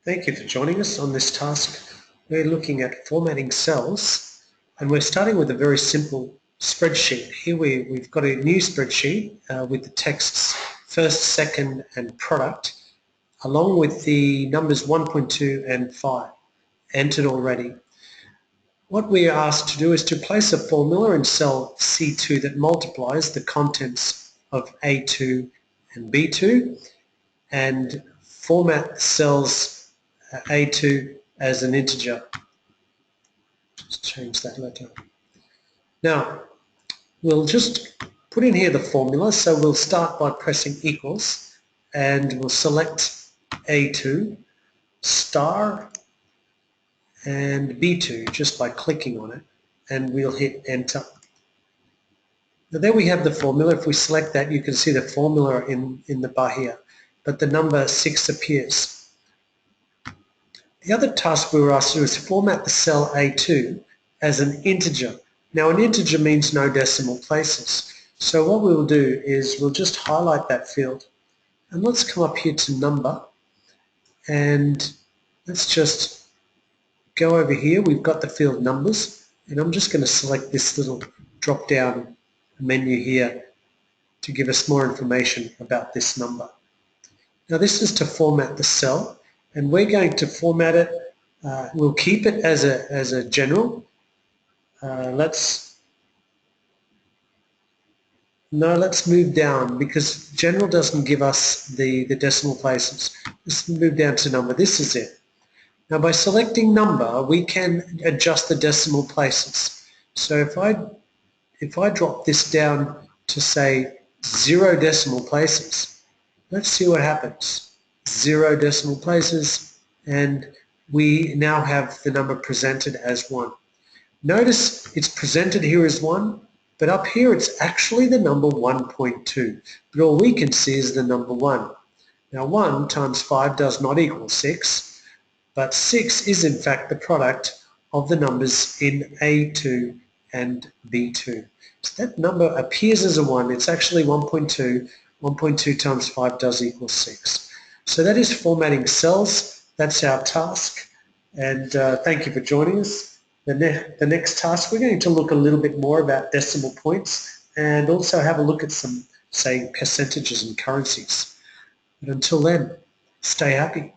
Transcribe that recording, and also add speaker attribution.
Speaker 1: Thank you for joining us on this task. We're looking at formatting cells, and we're starting with a very simple spreadsheet. Here we've got a new spreadsheet with the texts first, second and product, along with the numbers 1.2 and 5 entered already. What we are asked to do is to place a formula in cell C2 that multiplies the contents of A2 and B2 and format cells A2 as an integer. Just change that letter. Now, we'll just put in here the formula. So we'll start by pressing equals and we'll select A2 star and B2 just by clicking on it, and we'll hit enter. Now there we have the formula. If we select that, you can see the formula in the bar here, but the number 6 appears. The other task we were asked to do is format the cell A2 as an integer. Now an integer means no decimal places. So what we will do is we'll just highlight that field, and let's come up here to number, and let's just go over here. We've got the field numbers, and I'm just going to select this little drop down menu here to give us more information about this number. Now this is to format the cell, and we're going to format it. We'll keep it as a general. Let's move down because general doesn't give us the decimal places. Let's move down to number. This is it. Now by selecting number, we can adjust the decimal places. So if I drop this down to say 0 decimal places, let's see what happens. 0 decimal places, and we now have the number presented as 1. Notice it's presented here as 1, but up here it's actually the number 1.2, but all we can see is the number 1. Now 1 times 5 does not equal 6, but 6 is in fact the product of the numbers in A2 and B2. So that number appears as a 1, it's actually 1.2. 1.2 times 5 does equal 6. So that is formatting cells. That's our task, and thank you for joining us. The next task, we're going to look a little bit more about decimal points and also have a look at some, say, percentages and currencies. But until then, stay happy.